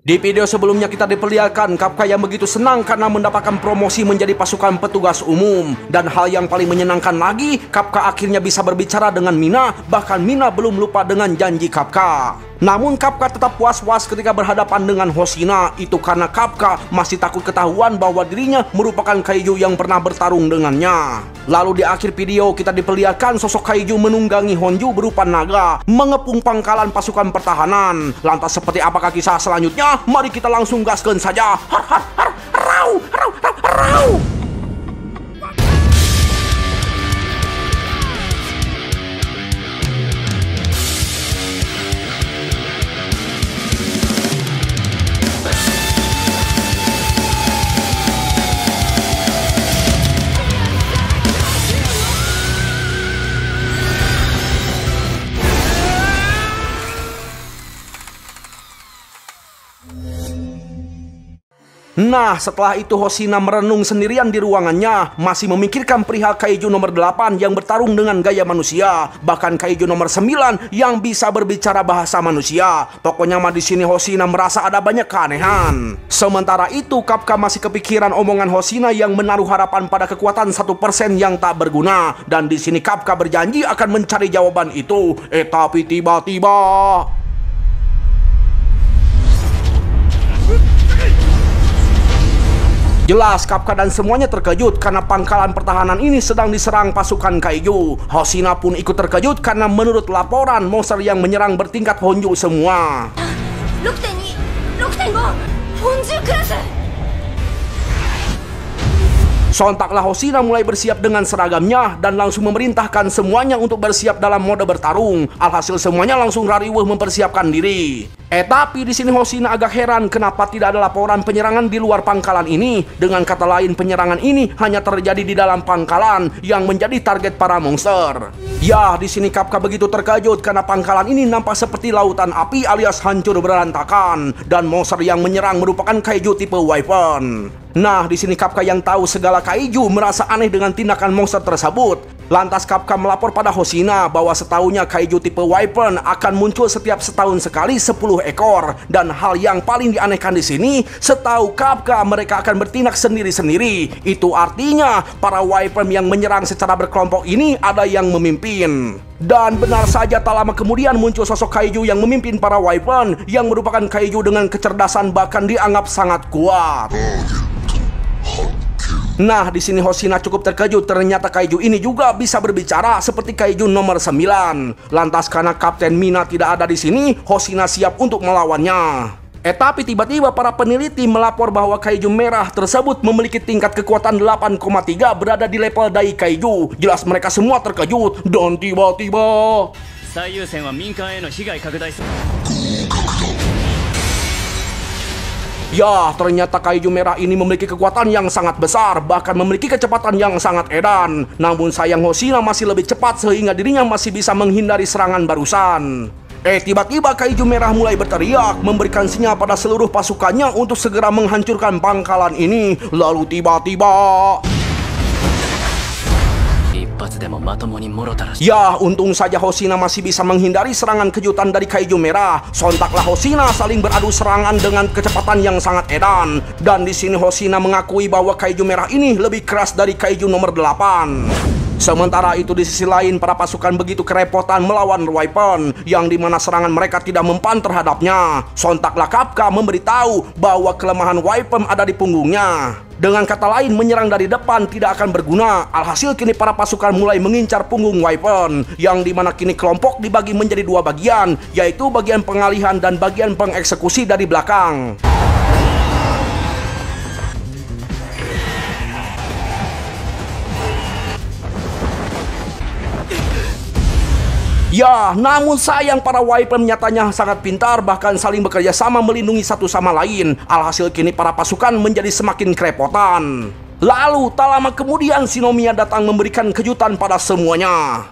Di video sebelumnya kita diperlihatkan Kafka yang begitu senang karena mendapatkan promosi menjadi pasukan petugas umum. Dan hal yang paling menyenangkan lagi, Kafka akhirnya bisa berbicara dengan Mina, bahkan Mina belum lupa dengan janji Kafka. Namun Kafka tetap was-was ketika berhadapan dengan Hoshina, itu karena Kafka masih takut ketahuan bahwa dirinya merupakan Kaiju yang pernah bertarung dengannya. Lalu di akhir video kita diperlihatkan sosok Kaiju menunggangi Honju berupa naga, mengepung pangkalan pasukan pertahanan. Lantas seperti apakah kisah selanjutnya? Mari kita langsung gaskan saja. Har har har, rau, rau, rau, rau. Nah, setelah itu Hoshina merenung sendirian di ruangannya, masih memikirkan perihal Kaiju nomor 8 yang bertarung dengan gaya manusia, bahkan Kaiju nomor 9 yang bisa berbicara bahasa manusia. Pokoknya mah di sini Hoshina merasa ada banyak keanehan. Sementara itu Kafka masih kepikiran omongan Hoshina yang menaruh harapan pada kekuatan 1% yang tak berguna, dan di sini Kafka berjanji akan mencari jawaban itu. Tapi tiba-tiba jelas Kafka dan semuanya terkejut karena pangkalan pertahanan ini sedang diserang pasukan Kaiju. Hoshina pun ikut terkejut karena menurut laporan monster yang menyerang bertingkat Honju semua. 6.2、6.5、Honju kelas. Sontaklah Hoshina mulai bersiap dengan seragamnya dan langsung memerintahkan semuanya untuk bersiap dalam mode bertarung. Alhasil semuanya langsung rariweh mempersiapkan diri. Tapi di sini Hoshina agak heran kenapa tidak ada laporan penyerangan di luar pangkalan ini. Dengan kata lain, penyerangan ini hanya terjadi di dalam pangkalan yang menjadi target para monster. Ya, di sini Kafka begitu terkejut karena pangkalan ini nampak seperti lautan api alias hancur berantakan, dan monster yang menyerang merupakan Kaiju tipe Wyvern. Nah, di sini Kafka yang tahu segala Kaiju merasa aneh dengan tindakan monster tersebut. Lantas Kafka melapor pada Hoshina bahwa setahunya Kaiju tipe Wyvern akan muncul setiap setahun sekali 10 ekor. Dan hal yang paling dianehkan di sini, setahu Kafka mereka akan bertindak sendiri-sendiri. Itu artinya para Wyvern yang menyerang secara berkelompok ini ada yang memimpin. Dan benar saja tak lama kemudian muncul sosok Kaiju yang memimpin para Wyvern yang merupakan Kaiju dengan kecerdasan bahkan dianggap sangat kuat. Nah, di sini Hoshina cukup terkejut, ternyata Kaiju ini juga bisa berbicara seperti Kaiju nomor 9. Lantas karena Kapten Mina tidak ada di sini, Hoshina siap untuk melawannya. Tapi tiba-tiba para peneliti melapor bahwa Kaiju merah tersebut memiliki tingkat kekuatan 8,3 berada di level Dai Kaiju. Jelas mereka semua terkejut dan tiba-tiba ya, ternyata Kaiju merah ini memiliki kekuatan yang sangat besar, bahkan memiliki kecepatan yang sangat edan. Namun sayang Hoshina masih lebih cepat sehingga dirinya masih bisa menghindari serangan barusan. Tiba-tiba Kaiju merah mulai berteriak, memberikan sinyal pada seluruh pasukannya untuk segera menghancurkan pangkalan ini. Lalu tiba-tiba ya, untung saja Hoshina masih bisa menghindari serangan kejutan dari Kaiju merah. Sontaklah Hoshina saling beradu serangan dengan kecepatan yang sangat edan. Dan di sini Hoshina mengakui bahwa Kaiju merah ini lebih keras dari Kaiju nomor 8. Sementara itu di sisi lain para pasukan begitu kerepotan melawan Wyvern yang dimana serangan mereka tidak mempan terhadapnya. Sontaklah Kafka memberitahu bahwa kelemahan Wyvern ada di punggungnya. Dengan kata lain, menyerang dari depan tidak akan berguna. Alhasil kini para pasukan mulai mengincar punggung Wyvern, yang dimana kini kelompok dibagi menjadi dua bagian, yaitu bagian pengalihan dan bagian pengeksekusi dari belakang. Ya, namun sayang para Wyvern nyatanya sangat pintar, bahkan saling bekerja sama melindungi satu sama lain. Alhasil kini para pasukan menjadi semakin kerepotan. Lalu tak lama kemudian Shinomiya datang memberikan kejutan pada semuanya.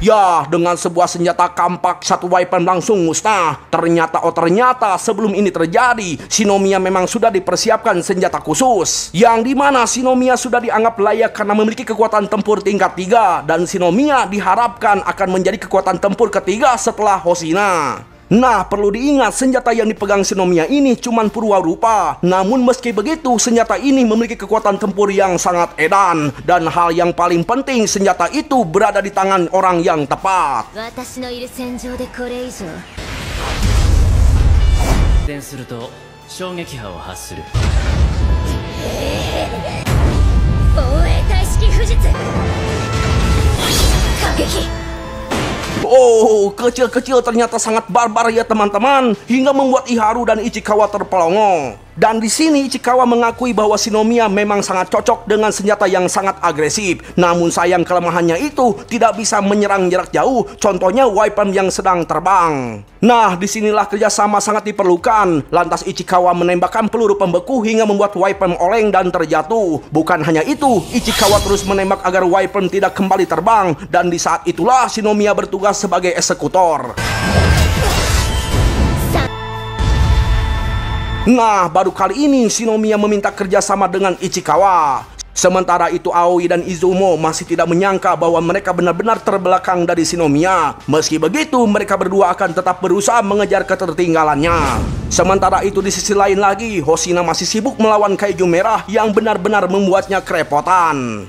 Ya, dengan sebuah senjata kampak, satu weapon langsung musnah. Ternyata sebelum ini terjadi, Shinomiya memang sudah dipersiapkan senjata khusus. Yang dimana Shinomiya sudah dianggap layak karena memiliki kekuatan tempur tingkat 3. Dan Shinomiya diharapkan akan menjadi kekuatan tempur ketiga setelah Hoshina. Nah, perlu diingat senjata yang dipegang Shinomiya ini cuman purwarupa. Namun meski begitu, senjata ini memiliki kekuatan tempur yang sangat edan. Dan hal yang paling penting, senjata itu berada di tangan orang yang tepat. Oh, kecil-kecil ternyata sangat barbar ya teman-teman, hingga membuat Iharu dan Ichikawa terpelongo. Dan di sini Ichikawa mengakui bahwa Shinomiya memang sangat cocok dengan senjata yang sangat agresif. Namun sayang kelemahannya itu tidak bisa menyerang jarak jauh, contohnya weapon yang sedang terbang. Nah, disinilah kerjasama sangat diperlukan. Lantas Ichikawa menembakkan peluru pembeku hingga membuat weapon oleng dan terjatuh. Bukan hanya itu, Ichikawa terus menembak agar weapon tidak kembali terbang. Dan di saat itulah Shinomiya bertugas sebagai eksekutor. Nah, baru kali ini Shinomiya meminta kerjasama dengan Ichikawa. Sementara itu Aoi dan Izumo masih tidak menyangka bahwa mereka benar-benar terbelakang dari Shinomiya. Meski begitu, mereka berdua akan tetap berusaha mengejar ketertinggalannya. Sementara itu di sisi lain lagi, Hoshina masih sibuk melawan kaiju merah yang benar-benar membuatnya kerepotan.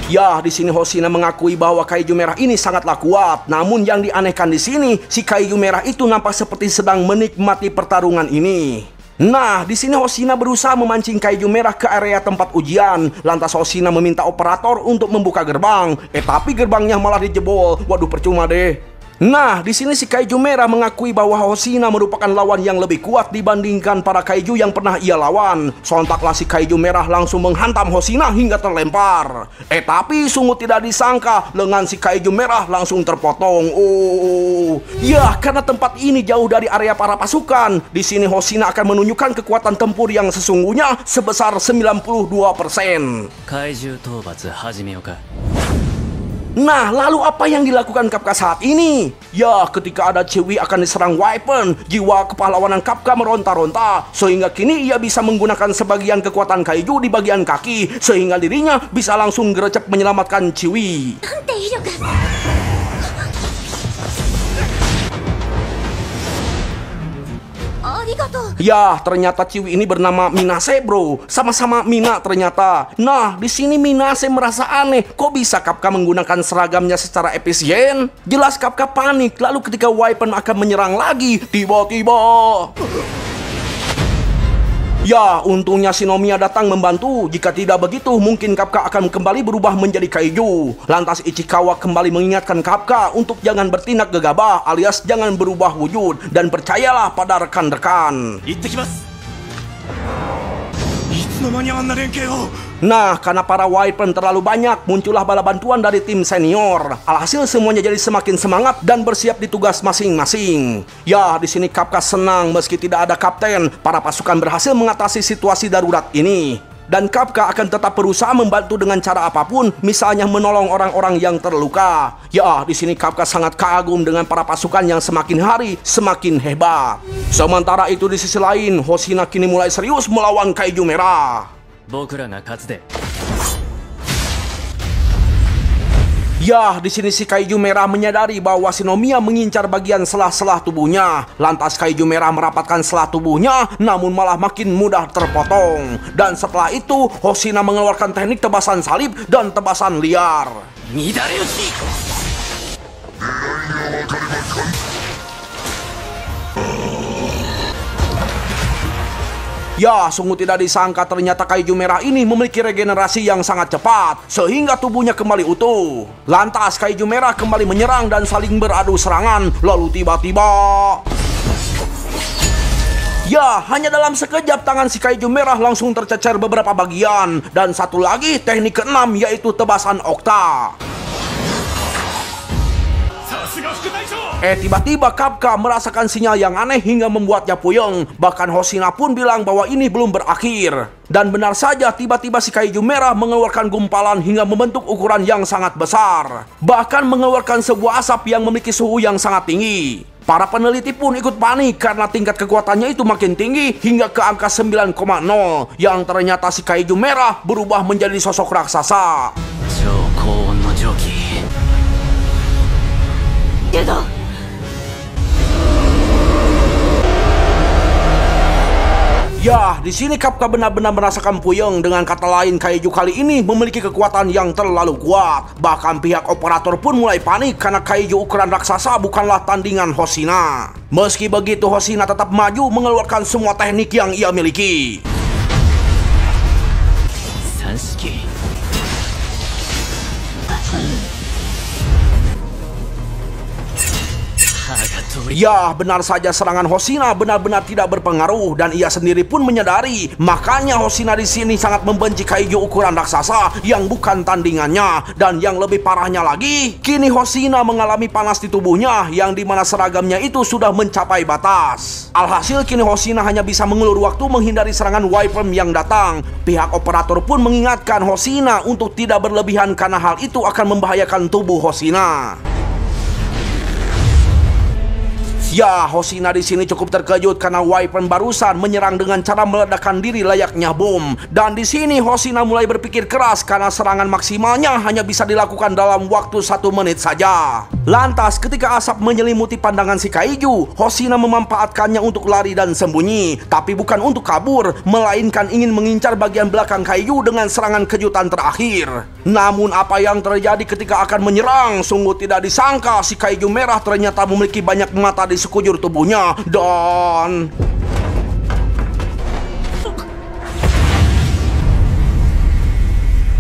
Ya, di sini Hoshina mengakui bahwa kaiju merah ini sangatlah kuat. Namun yang dianehkan di sini, si kaiju merah itu nampak seperti sedang menikmati pertarungan ini. Nah, di sini Hoshina berusaha memancing kaiju merah ke area tempat ujian. Lantas Hoshina meminta operator untuk membuka gerbang. Tapi gerbangnya malah dijebol. Waduh, percuma deh. Nah, di sini si kaiju merah mengakui bahwa Hoshina merupakan lawan yang lebih kuat dibandingkan para kaiju yang pernah ia lawan. Sontaklah si kaiju merah langsung menghantam Hoshina hingga terlempar. Tapi sungguh tidak disangka, lengan si kaiju merah langsung terpotong. Oh, ya, karena tempat ini jauh dari area para pasukan. Di sini Hoshina akan menunjukkan kekuatan tempur yang sesungguhnya sebesar 92%. Kaiju Toubatsu hajimeuka. Nah, lalu apa yang dilakukan Kapka saat ini? Ya, ketika ada Chiwi akan diserang weapon, jiwa kepahlawanan Kapka meronta-ronta, sehingga kini ia bisa menggunakan sebagian kekuatan kaiju di bagian kaki, sehingga dirinya bisa langsung gerecep menyelamatkan Chiwi. Ya, ternyata Chiwi ini bernama Minase, bro. Sama-sama Mina ternyata. Nah, di sini Minase merasa aneh. Kok bisa Kapka menggunakan seragamnya secara efisien? Jelas Kapka panik. Lalu ketika weapon akan menyerang lagi, tiba-tiba... Ya, untungnya Shinomiya datang membantu. Jika tidak begitu, mungkin Kapka akan kembali berubah menjadi kaiju. Lantas Ichikawa kembali mengingatkan Kapka untuk jangan bertindak gegabah, alias jangan berubah wujud. Dan percayalah pada rekan-rekan. Nah, karena para weapon terlalu banyak, muncullah bala bantuan dari tim senior. Alhasil semuanya jadi semakin semangat dan bersiap di tugas masing-masing. Ya, di sini Kapka senang meski tidak ada kapten. Para pasukan berhasil mengatasi situasi darurat ini. Dan Kapka akan tetap berusaha membantu dengan cara apapun, misalnya menolong orang-orang yang terluka. Ya, di sini Kapka sangat kagum dengan para pasukan yang semakin hari semakin hebat. Sementara itu di sisi lain, Hoshina kini mulai serius melawan kaiju merah. Ya, di sini si kaiju merah menyadari bahwa Shinomiya mengincar bagian selah-selah tubuhnya. Lantas kaiju merah merapatkan selah tubuhnya, namun malah makin mudah terpotong. Dan setelah itu, Hoshina mengeluarkan teknik tebasan salib dan tebasan liar. Ya, sungguh tidak disangka ternyata kaiju merah ini memiliki regenerasi yang sangat cepat, sehingga tubuhnya kembali utuh. Lantas kaiju merah kembali menyerang dan saling beradu serangan, lalu tiba-tiba... Ya, hanya dalam sekejap tangan si kaiju merah langsung tercecer beberapa bagian. Dan satu lagi, teknik keenam, yaitu tebasan okta. Tiba-tiba Kapka merasakan sinyal yang aneh hingga membuatnya puyeng. Bahkan Hoshina pun bilang bahwa ini belum berakhir. Dan benar saja, tiba-tiba si kaiju merah mengeluarkan gumpalan hingga membentuk ukuran yang sangat besar. Bahkan mengeluarkan sebuah asap yang memiliki suhu yang sangat tinggi. Para peneliti pun ikut panik karena tingkat kekuatannya itu makin tinggi hingga ke angka 9,0, yang ternyata si kaiju merah berubah menjadi sosok raksasa. Ya, di sini Kapka benar-benar merasakan puyeng. Dengan kata lain, kaiju kali ini memiliki kekuatan yang terlalu kuat. Bahkan pihak operator pun mulai panik karena kaiju ukuran raksasa bukanlah tandingan Hoshina. Meski begitu, Hoshina tetap maju mengeluarkan semua teknik yang ia miliki. Sanshiki. Ya, benar saja serangan Hoshina benar-benar tidak berpengaruh dan ia sendiri pun menyadari. Makanya Hoshina di sini sangat membenci kaiju ukuran raksasa yang bukan tandingannya. Dan yang lebih parahnya lagi, kini Hoshina mengalami panas di tubuhnya yang dimana seragamnya itu sudah mencapai batas. Alhasil kini Hoshina hanya bisa mengulur waktu menghindari serangan Wiperm yang datang. Pihak operator pun mengingatkan Hoshina untuk tidak berlebihan karena hal itu akan membahayakan tubuh Hoshina. Ya, Hoshina di sini cukup terkejut karena Wiperm barusan menyerang dengan cara meledakkan diri layaknya bom. Dan di sini Hoshina mulai berpikir keras karena serangan maksimalnya hanya bisa dilakukan dalam waktu 1 menit saja. Lantas ketika asap menyelimuti pandangan si kaiju, Hoshina memanfaatkannya untuk lari dan sembunyi. Tapi bukan untuk kabur, melainkan ingin mengincar bagian belakang kaiju dengan serangan kejutan terakhir. Namun apa yang terjadi ketika akan menyerang? Sungguh tidak disangka si kaiju merah ternyata memiliki banyak mata di sekujur tubuhnya dan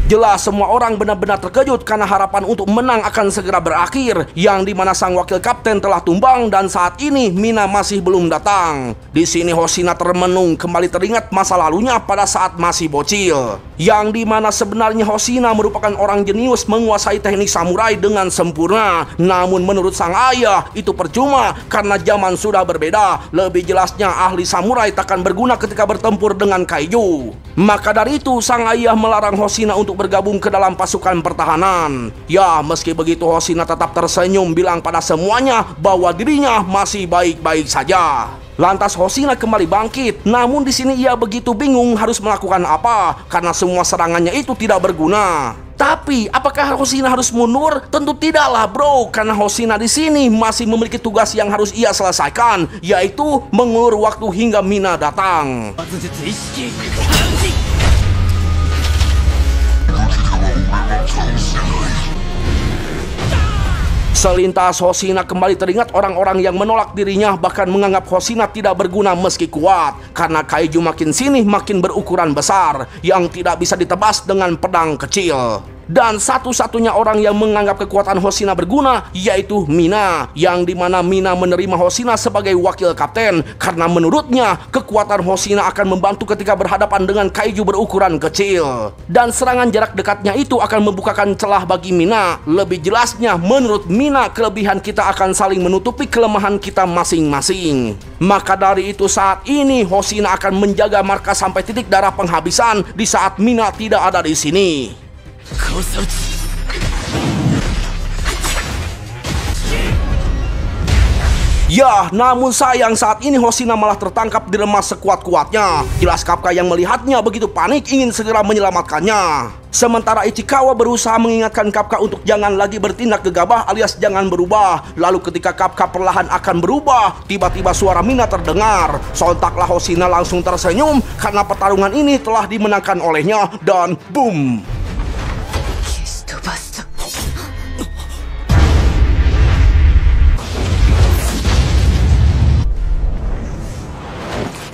jelas semua orang benar-benar terkejut karena harapan untuk menang akan segera berakhir, yang dimana sang wakil kapten telah tumbang dan saat ini Mina masih belum datang. Di sini Hoshina termenung kembali teringat masa lalunya pada saat masih bocil, yang dimana sebenarnya Hoshina merupakan orang jenius menguasai teknik samurai dengan sempurna. Namun menurut sang ayah itu percuma karena zaman sudah berbeda. Lebih jelasnya ahli samurai takkan berguna ketika bertempur dengan kaiju. Maka dari itu sang ayah melarang Hoshina untuk bergabung ke dalam pasukan pertahanan. Ya, meski begitu Hoshina tetap tersenyum bilang pada semuanya bahwa dirinya masih baik-baik saja. Lantas Hoshina kembali bangkit. Namun di sini ia begitu bingung harus melakukan apa karena semua serangannya itu tidak berguna. Tapi apakah Hoshina harus mundur? Tentu tidaklah, bro, karena Hoshina di sini masih memiliki tugas yang harus ia selesaikan, yaitu mengulur waktu hingga Mina datang. Selintas Hoshina kembali teringat orang-orang yang menolak dirinya, bahkan menganggap Hoshina tidak berguna meski kuat, karena kaiju makin sini makin berukuran besar yang tidak bisa ditebas dengan pedang kecil. Dan satu-satunya orang yang menganggap kekuatan Hoshina berguna yaitu Mina, yang dimana Mina menerima Hoshina sebagai wakil kapten karena menurutnya kekuatan Hoshina akan membantu ketika berhadapan dengan kaiju berukuran kecil. Dan serangan jarak dekatnya itu akan membukakan celah bagi Mina. Lebih jelasnya, menurut Mina kelebihan kita akan saling menutupi kelemahan kita masing-masing. Maka dari itu saat ini Hoshina akan menjaga markas sampai titik darah penghabisan di saat Mina tidak ada di sini. Ya, namun sayang saat ini Hoshina malah tertangkap diremas sekuat-kuatnya. Jelas Kapka yang melihatnya begitu panik ingin segera menyelamatkannya. Sementara Ichikawa berusaha mengingatkan Kapka untuk jangan lagi bertindak gegabah alias jangan berubah. Lalu ketika Kapka perlahan akan berubah, tiba-tiba suara Mina terdengar. Sontaklah Hoshina langsung tersenyum karena pertarungan ini telah dimenangkan olehnya dan boom.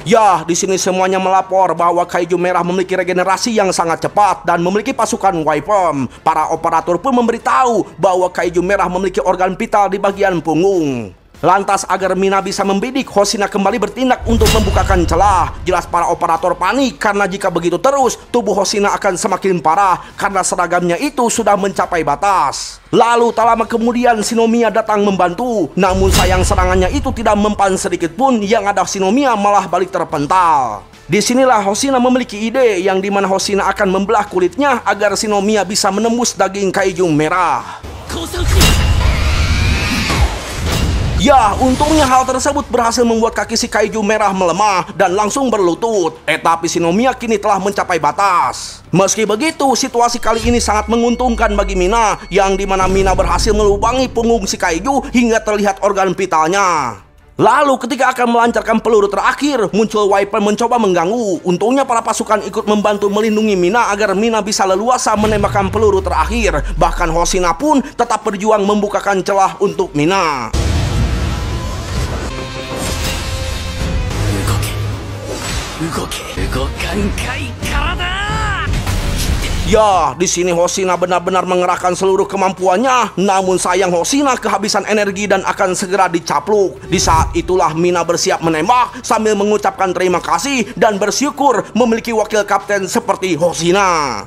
Ya, di sini semuanya melapor bahwa kaiju merah memiliki regenerasi yang sangat cepat dan memiliki pasukan Wiperm. Para operator pun memberitahu bahwa kaiju merah memiliki organ vital di bagian punggung. Lantas agar Mina bisa membidik, Hoshina kembali bertindak untuk membukakan celah. Jelas para operator panik karena jika begitu terus, tubuh Hoshina akan semakin parah karena seragamnya itu sudah mencapai batas. Lalu tak lama kemudian Shinomiya datang membantu. Namun sayang serangannya itu tidak mempan sedikit pun, yang ada Shinomiya malah balik terpental. Disinilah Hoshina memiliki ide yang dimana Hoshina akan membelah kulitnya agar Shinomiya bisa menembus daging kaiju merah. Ya, untungnya hal tersebut berhasil membuat kaki si kaiju merah melemah dan langsung berlutut. Tapi Shinomiya kini telah mencapai batas. Meski begitu, situasi kali ini sangat menguntungkan bagi Mina, yang dimana Mina berhasil melubangi punggung si kaiju hingga terlihat organ vitalnya. Lalu ketika akan melancarkan peluru terakhir, muncul Wiper mencoba mengganggu. Untungnya para pasukan ikut membantu melindungi Mina agar Mina bisa leluasa menembakkan peluru terakhir. Bahkan Hoshina pun tetap berjuang membukakan celah untuk Mina. Ya, di sini Hoshina benar-benar mengerahkan seluruh kemampuannya. Namun sayang Hoshina kehabisan energi dan akan segera dicapluk. Di saat itulah Mina bersiap menembak sambil mengucapkan terima kasih dan bersyukur memiliki wakil kapten seperti Hoshina.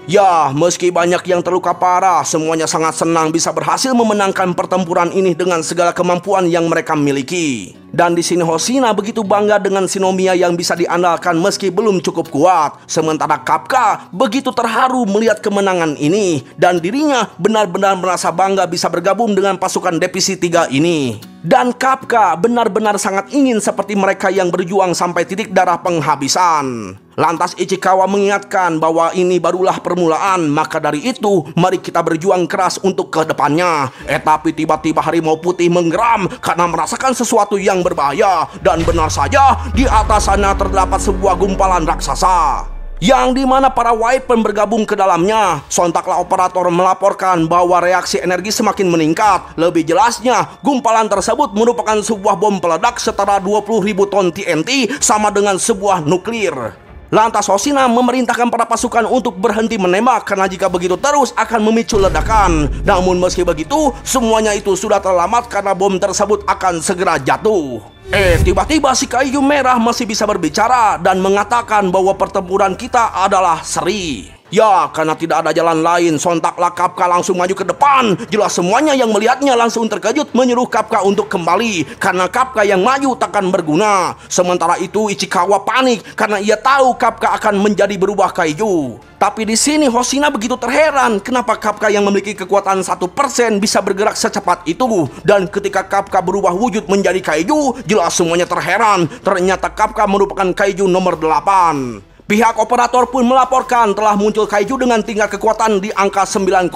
Ya, meski banyak yang terluka parah, semuanya sangat senang bisa berhasil memenangkan pertempuran ini dengan segala kemampuan yang mereka miliki. Dan di sini Hoshina begitu bangga dengan Shinomiya yang bisa diandalkan meski belum cukup kuat. Sementara Kapka begitu terharu melihat kemenangan ini dan dirinya benar-benar merasa bangga bisa bergabung dengan pasukan divisi 3 ini. Dan Kapka benar-benar sangat ingin seperti mereka yang berjuang sampai titik darah penghabisan. Lantas Ichikawa mengingatkan bahwa ini barulah permulaan, maka dari itu mari kita berjuang keras untuk ke depannya. Tapi tiba-tiba harimau putih menggeram karena merasakan sesuatu yang berbahaya. Dan benar saja, di atas sana terdapat sebuah gumpalan raksasa, yang dimana para Wiper bergabung ke dalamnya. Sontaklah operator melaporkan bahwa reaksi energi semakin meningkat. Lebih jelasnya, gumpalan tersebut merupakan sebuah bom peledak setara 20.000 ton TNT, sama dengan sebuah nuklir. Lantas Hoshina memerintahkan para pasukan untuk berhenti menembak karena jika begitu terus akan memicu ledakan. Namun meski begitu, semuanya itu sudah terlambat karena bom tersebut akan segera jatuh. Tiba-tiba si kaiju merah masih bisa berbicara dan mengatakan bahwa pertempuran kita adalah seri. Ya, karena tidak ada jalan lain, sontaklah Kapka langsung maju ke depan. Jelas semuanya yang melihatnya langsung terkejut menyuruh Kapka untuk kembali, karena Kapka yang maju takkan berguna. Sementara itu Ichikawa panik karena ia tahu Kapka akan menjadi berubah kaiju. Tapi di sini Hoshina begitu terheran kenapa Kapka yang memiliki kekuatan 1% bisa bergerak secepat itu. Dan ketika Kapka berubah wujud menjadi kaiju, jelas semuanya terheran. Ternyata Kapka merupakan kaiju nomor 8. Pihak operator pun melaporkan telah muncul kaiju dengan tingkat kekuatan di angka 9,8.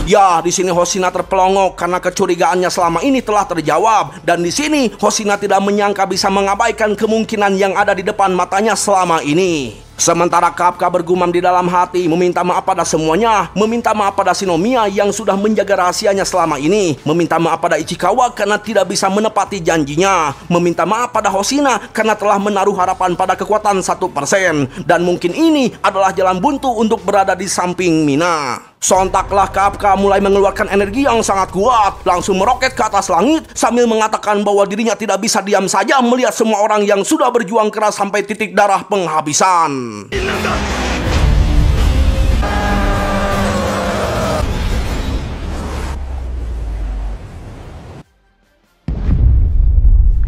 Ya, di sini Hoshina terpelongok karena kecurigaannya selama ini telah terjawab. Dan di sini Hoshina tidak menyangka bisa mengabaikan kemungkinan yang ada di depan matanya selama ini. Sementara Kapka bergumam di dalam hati, meminta maaf pada semuanya, meminta maaf pada Shinomiya yang sudah menjaga rahasianya selama ini, meminta maaf pada Ichikawa karena tidak bisa menepati janjinya, meminta maaf pada Hoshina karena telah menaruh harapan pada kekuatan 1%, dan mungkin ini adalah jalan buntu untuk berada di samping Mina. Sontaklah Kapka mulai mengeluarkan energi yang sangat kuat, langsung meroket ke atas langit sambil mengatakan bahwa dirinya tidak bisa diam saja melihat semua orang yang sudah berjuang keras sampai titik darah penghabisan.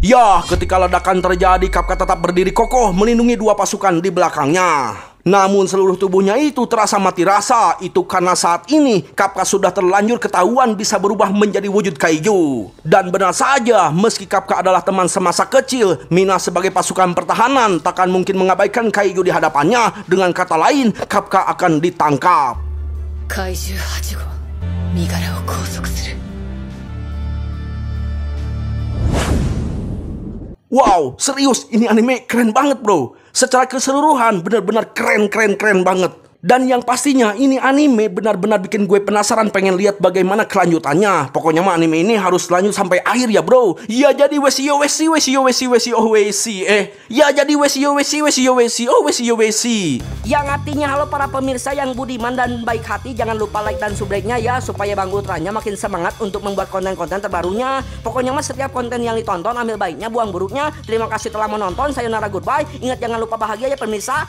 Ya, ketika ledakan terjadi, Kapka tetap berdiri kokoh melindungi dua pasukan di belakangnya. Namun seluruh tubuhnya itu terasa mati rasa. Itu karena saat ini Kapka sudah terlanjur ketahuan bisa berubah menjadi wujud kaiju. Dan benar saja, meski Kapka adalah teman semasa kecil, Mina sebagai pasukan pertahanan takkan mungkin mengabaikan kaiju di hadapannya. Dengan kata lain, Kapka akan ditangkap. Kaiju 8号身柄を拘束する。 Wow, serius, ini anime keren banget bro. Secara keseluruhan benar-benar keren banget. Dan yang pastinya ini anime benar-benar bikin gue penasaran pengen lihat bagaimana kelanjutannya. Pokoknya mah anime ini harus lanjut sampai akhir ya bro. Ya jadi ya jadi Yang artinya halo para pemirsa yang budiman dan baik hati, jangan lupa like dan subscribe-nya ya supaya Bang Ultranya makin semangat untuk membuat konten-konten terbarunya. Pokoknya mah setiap konten yang ditonton ambil baiknya, buang buruknya. Terima kasih telah menonton. Sayonara, goodbye. Ingat jangan lupa bahagia ya pemirsa.